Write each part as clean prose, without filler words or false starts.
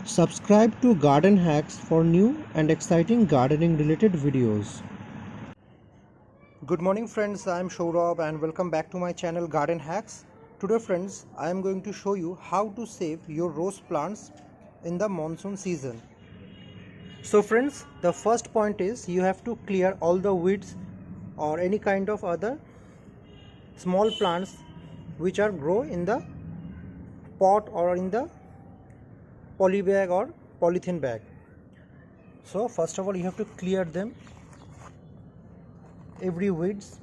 Subscribe to Garden Hacks for new and exciting gardening related videos. Good morning friends, I am Shourab and welcome back to my channel Garden Hacks. Today friends, I am going to show you how to save your rose plants in the monsoon season. So friends, the first point is you have to clear all the weeds or any kind of other small plants which are grow in the pot or in the poly bag or polythene bag. So first of all you have to clear them, every weeds.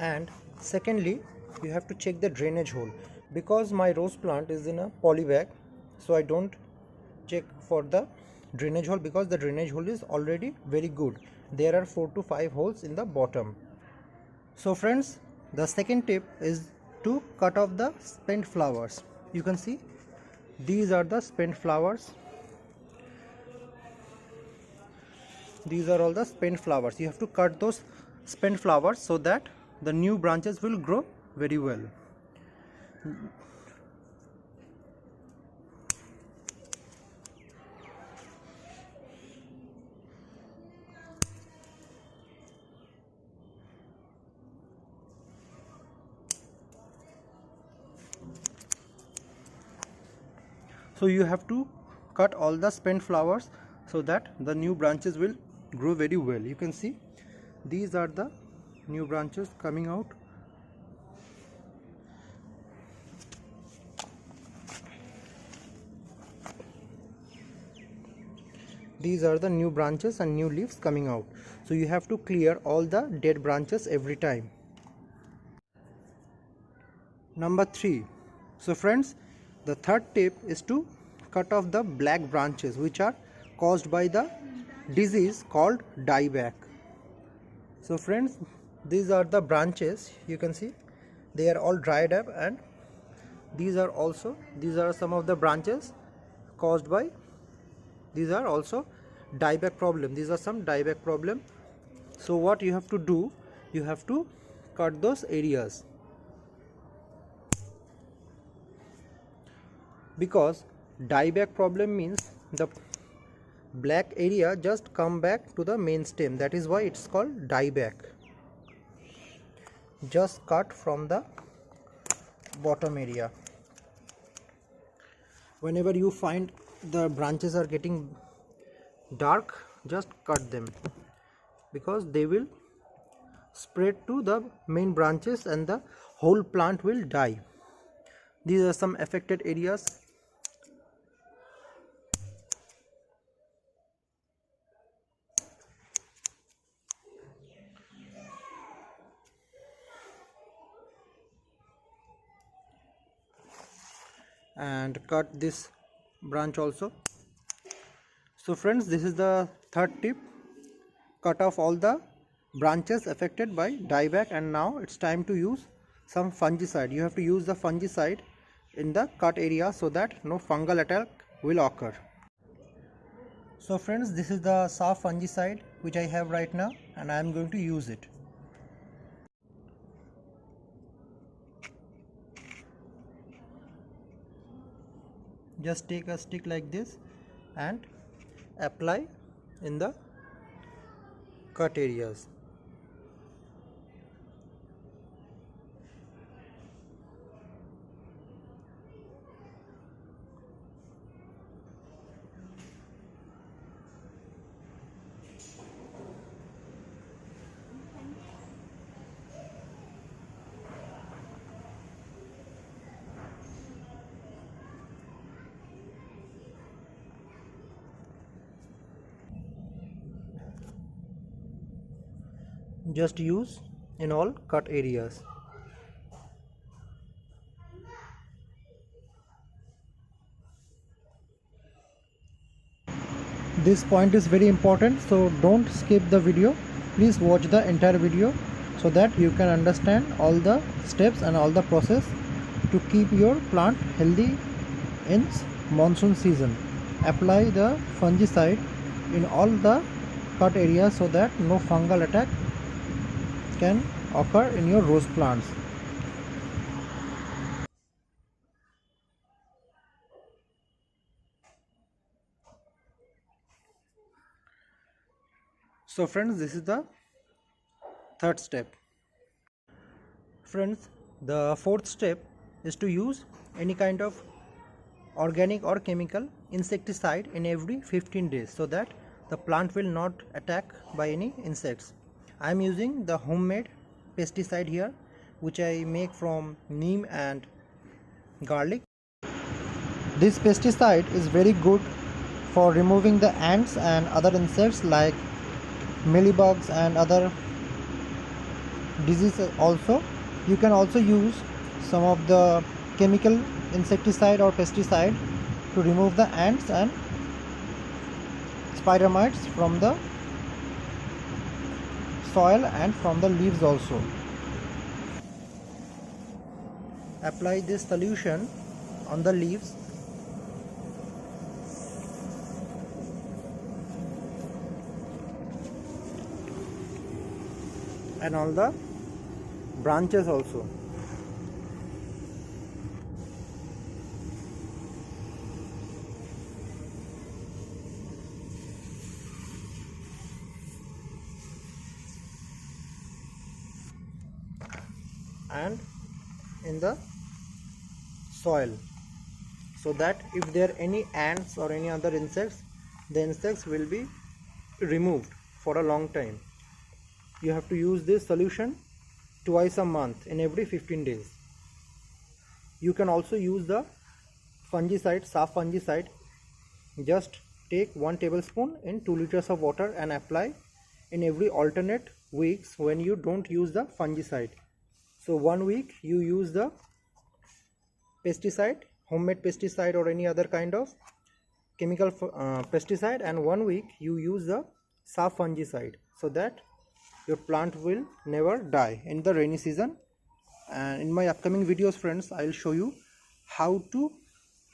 And secondly, you have to check the drainage hole. Because my rose plant is in a poly bag, so I don't check for the drainage hole because the drainage hole is already very good. There are 4 to 5 holes in the bottom. So friends, the second tip is to cut off the spent flowers. You can see these are the spent flowers. These are all the spent flowers. You have to cut those spent flowers so that the new branches will grow very well. So you have to cut all the spent flowers so that the new branches will grow very well. You can see these are the new branches coming out. These are the new branches and new leaves coming out. So you have to clear all the dead branches every time. Number 3. So friends, the third tip is to cut off the black branches which are caused by the disease called dieback. So friends, these are the branches. You can see they are all dried up, and these are some of the branches caused by, these are also dieback problem. These are some dieback problem. So what you have to do, you have to cut those areas, because dieback problem means the black area just come back to the main stem. That is why it's called dieback. Just cut from the bottom area. Whenever you find the branches are getting dark, just cut them, because they will spread to the main branches and the whole plant will die. These are some affected areas. And cut this branch also. So friends, this is the third tip. Cut off all the branches affected by dieback, and now it's time to use some fungicide. You have to use the fungicide in the cut area so that no fungal attack will occur. So friends, this is the soft fungicide which I have right now, and I am going to use it. Just take a stick like this and apply in the cut areas. Just use in all cut areas. This point is very important, so don't skip the video. Please watch the entire video so that you can understand all the steps and all the process to keep your plant healthy in monsoon season. Apply the fungicide in all the cut areas so that no fungal attack can occur in your rose plants. So friends, this is the third step. Friends, the fourth step is to use any kind of organic or chemical insecticide in every 15 days so that the plant will not attack by any insects. I am using the homemade pesticide here, which I make from neem and garlic. This pesticide is very good for removing the ants and other insects like mealybugs and other diseases also. You can also use some of the chemical insecticide or pesticide to remove the ants and spider mites from the soil and from the leaves also. Apply this solution on the leaves and on the branches also. And in the soil, so that if there are any ants or any other insects, the insects will be removed for a long time. You have to use this solution twice a month in every 15 days. You can also use the fungicide, soft fungicide. Just take 1 tablespoon in 2 liters of water and apply in every alternate weeks when you don't use the fungicide. So 1 week you use the pesticide, homemade pesticide or any other kind of chemical pesticide, and 1 week you use the soft fungicide, so that your plant will never die in the rainy season. And in my upcoming videos, friends, I will show you how to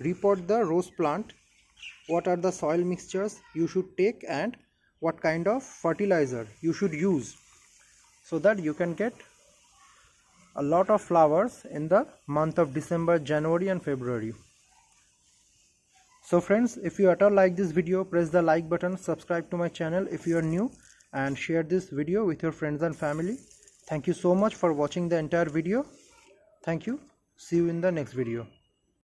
repot the rose plant, what are the soil mixtures you should take, and what kind of fertilizer you should use, so that you can get a lot of flowers in the month of December, January and February. So friends, if you at all like this video, press the like button, subscribe to my channel if you are new, and share this video with your friends and family. Thank you so much for watching the entire video. Thank you. See you in the next video.